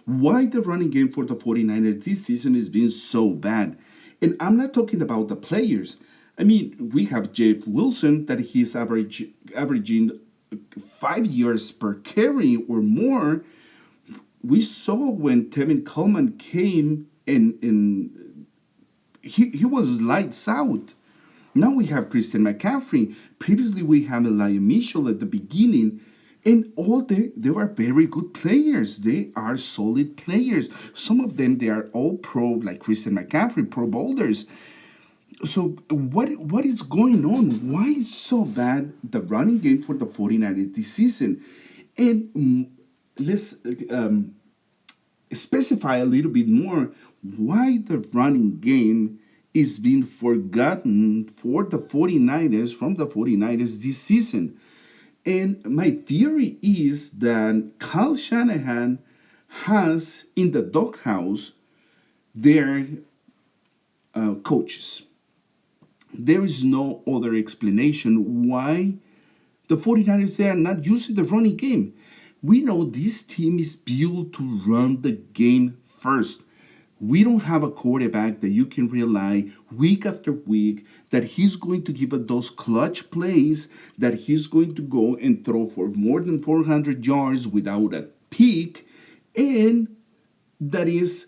why the running game for the 49ers this season has been so bad. And I'm not talking about the players. I mean, we have Jeff Wilson that he's averaging 5 yards per carry or more. We saw when Tevin Coleman came and he was lights out. Now we have Christian McCaffrey. Previously we had Elijah Mitchell at the beginning. And they were very good players. They are solid players. Some of them they are all pro, like Christian McCaffrey, pro bowlers. So what is going on? Why is so bad the running game for the 49ers this season? And let's specify a little bit more why the running game is being forgotten for the 49ers from the 49ers this season. And my theory is that Kyle Shanahan has in the doghouse their coaches. There is no other explanation why the 49ers they are not using the running game. We know this team is built to run the game first. We don't have a quarterback that you can rely week after week that he's going to give us those clutch plays, that he's going to go and throw for more than 400 yards without a pick, and that is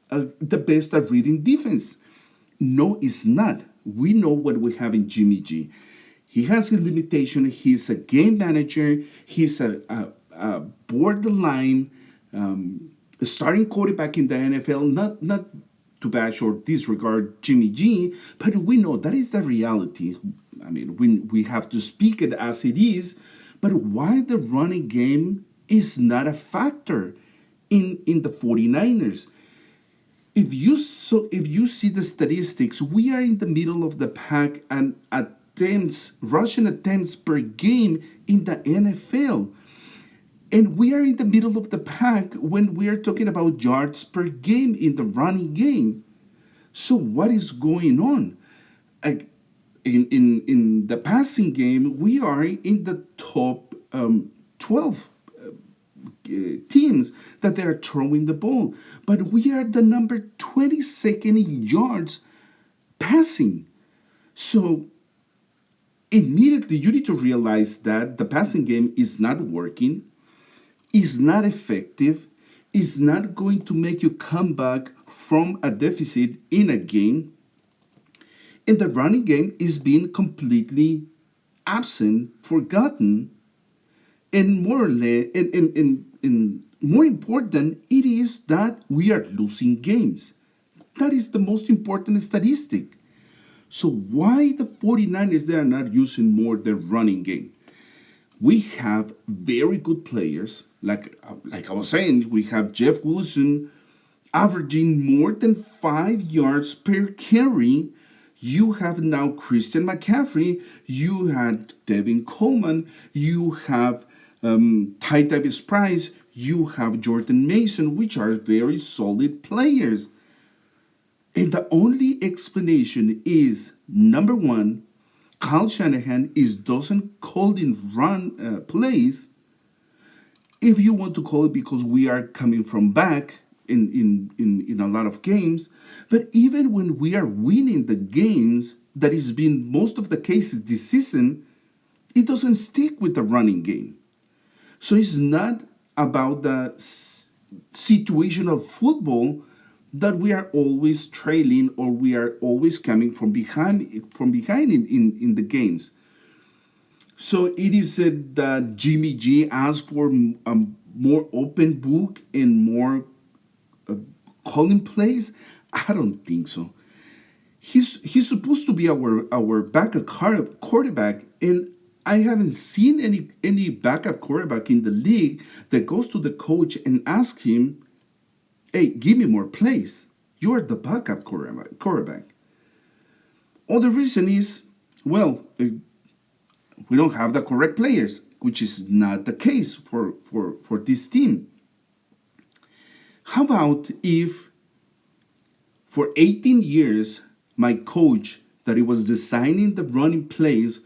the best at reading defense. No, it's not. We know what we have in Jimmy G. He has a limitation. He's a game manager. He's a borderline starting quarterback in the NFL. Not to bash or disregard Jimmy G, but we know that is the reality. I mean, we have to speak it as it is. But why the running game is not a factor in the 49ers? If you see the statistics, we are in the middle of the pack and attempts, rushing attempts per game in the NFL. And we are in the middle of the pack when we are talking about yards per game in the running game. So what is going on? Like, in the passing game, we are in the top 12 teams that they are throwing the ball. But we are the number 22nd in yards passing. So immediately you need to realize that the passing game is not working, is not effective, is not going to make you come back from a deficit in a game. And the running game is being completely absent, forgotten, and more or less, and more important, it is that we are losing games. That is the most important statistic. So why the 49ers they are not using more the running game? We have very good players. Like I was saying, we have Jeff Wilson averaging more than 5 yards per carry. You have now Christian McCaffrey. You had Devin Coleman. You have Ty Davis Price. You have Jordan Mason, which are very solid players. And the only explanation is number one, Kyle Shanahan is doesn't call in run plays. If you want to call it because we are coming from back in a lot of games, but even when we are winning the games, that has been most of the cases this season, it doesn't stick with the running game. So it's not about the situation of football that we are always trailing or we are always coming from behind in the games. So it is said that Jimmy G asked for a more open book and more uh, calling plays. I don't think so. He's supposed to be our backup quarterback, and I haven't seen any backup quarterback in the league that goes to the coach and asks him, "Hey, give me more plays. You are the backup quarterback." All the reason is, well, we don't have the correct players, which is not the case for this team. How about if for 18 years my coach that he was designing the running plays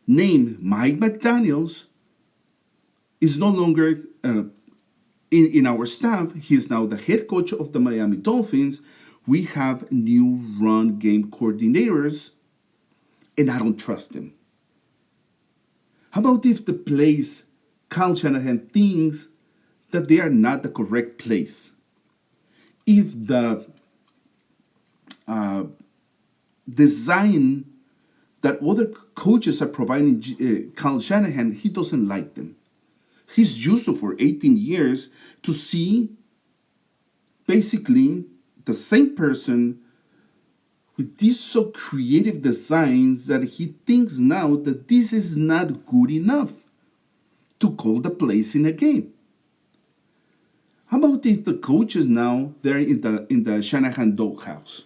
named Mike McDanields is no longer in our staff, he's now the head coach of the Miami Dolphins. We have new run game coordinators, and I don't trust him. How about if the plays Kyle Shanahan thinks that they are not the correct place? If the uh, design that other coaches are providing Kyle Shanahan, he doesn't like them. He's used to for 18 years to see basically the same person with these so creative designs that he thinks now that this is not good enough to call the plays in a game. How about if the coaches now they're in the Shanahan doghouse?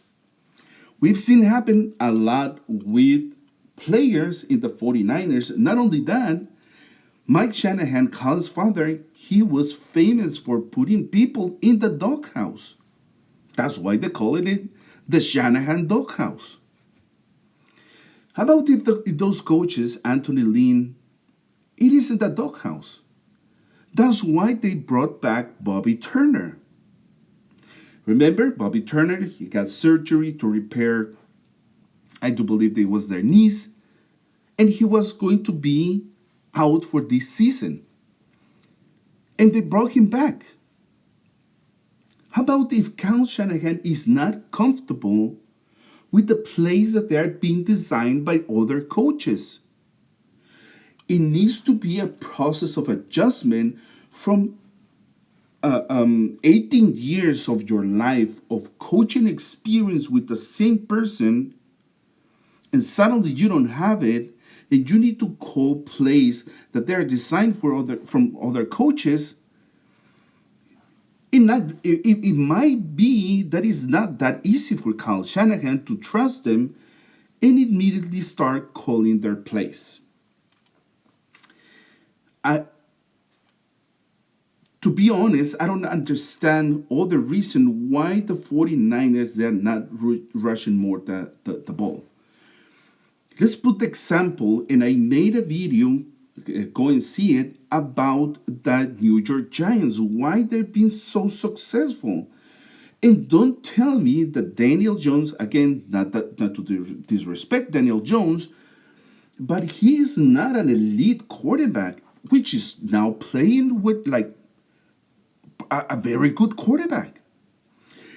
We've seen happen a lot with players in the 49ers. Not only that, Mike Shanahan, Kyle's father, he was famous for putting people in the doghouse. That's why they call it the Shanahan doghouse. How about if those coaches, Anthony Lynn, it isn't a doghouse? That's why they brought back Bobby Turner. Remember, Bobby Turner, he got surgery to repair, I do believe it was their knees, and he was going to be out for this season. And they brought him back. How about if Kyle Shanahan is not comfortable with the plays that they are being designed by other coaches? It needs to be a process of adjustment from 18 years of your life of coaching experience with the same person, and suddenly you don't have it, and you need to call plays that they are designed for from other coaches. It might be that it's not that easy for Kyle Shanahan to trust them and immediately start calling their plays. I, to be honest, I don't understand all the reason why the 49ers they're not rushing more the ball. Let's put the example, and I made a video, go and see it, about the New York Giants, why they've been so successful. And don't tell me that Daniel Jones, again, not to disrespect Daniel Jones, but he is not an elite quarterback, which is now playing with like a very good quarterback.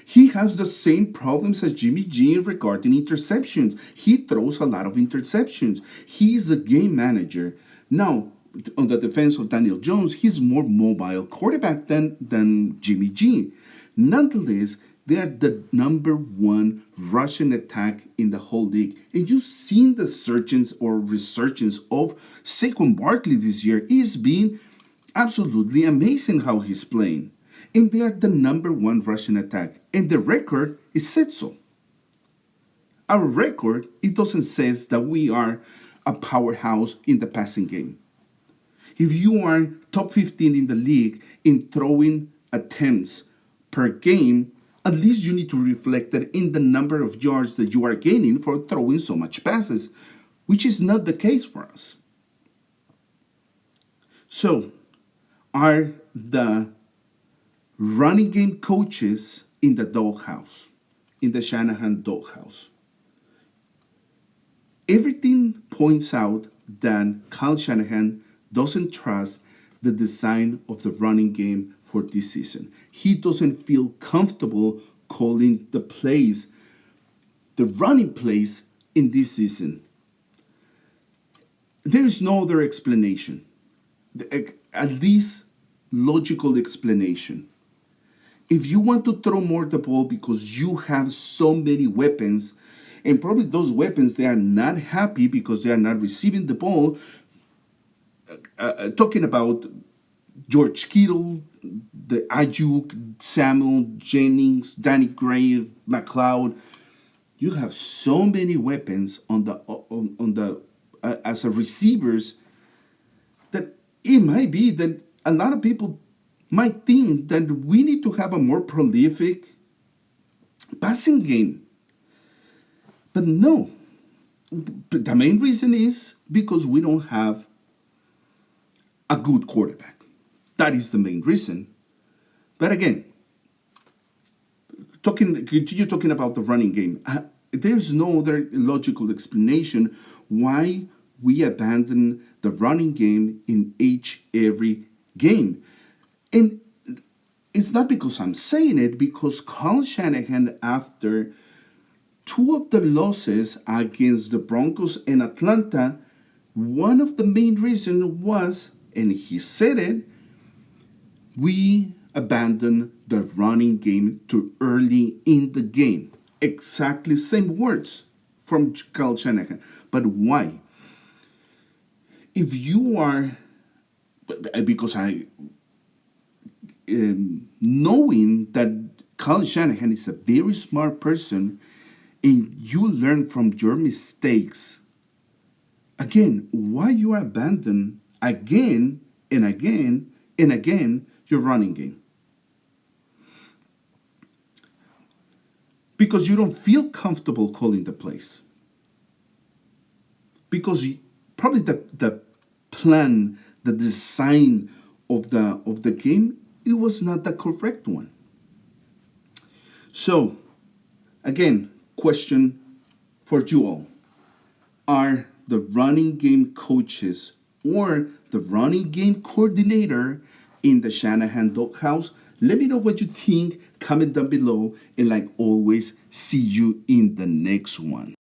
He has the same problems as Jimmy G regarding interceptions. He throws a lot of interceptions. He's a game manager. Now, on the defense of Daniel Jones, he's more mobile quarterback than Jimmy G. Nonetheless, they are the number one rushing attack in the whole league. And you've seen the surgence or resurgence of Saquon Barkley this year. He's been absolutely amazing how he's playing. And they are the number one rushing attack. And the record is said so. Our record, it doesn't say that we are a powerhouse in the passing game. If you are top 15 in the league in throwing attempts per game, at least you need to reflect that in the number of yards that you are gaining for throwing so much passes, which is not the case for us. So, are the running game coaches in the doghouse, in the Shanahan doghouse? Everything points out that Kyle Shanahan doesn't trust the design of the running game for this season. He doesn't feel comfortable calling the plays, the running plays in this season. There is no other explanation, at least logical explanation. If you want to throw more the ball because you have so many weapons, and probably those weapons they are not happy because they are not receiving the ball. Talking about George Kittle, the Ayuk, Samuel Jennings, Danny Gray, McLeod. You have so many weapons on the as a receivers that it might be that a lot of people might think that we need to have a more prolific passing game. But no, the main reason is because we don't have a good quarterback. That is the main reason. But again, continue talking about the running game. There's no other logical explanation why we abandon the running game in each every game. And it's not because I'm saying it, because Carl Shanahan, after two of the losses against the Broncos and Atlanta, one of the main reasons was, and he said it, we abandoned the running game too early in the game. Exactly same words from Kyle Shanahan. But why? If you are, because I, knowing that Kyle Shanahan is a very smart person and you learn from your mistakes, again, why you abandon again and again and again your running game? Because you don't feel comfortable calling the plays. Because probably the plan, the design of the game, it was not the correct one. So again, question for you all: are the running game coaches or the running game coordinator in the Shanahan doghouse? Let me know what you think. Comment down below, and like always, see you in the next one.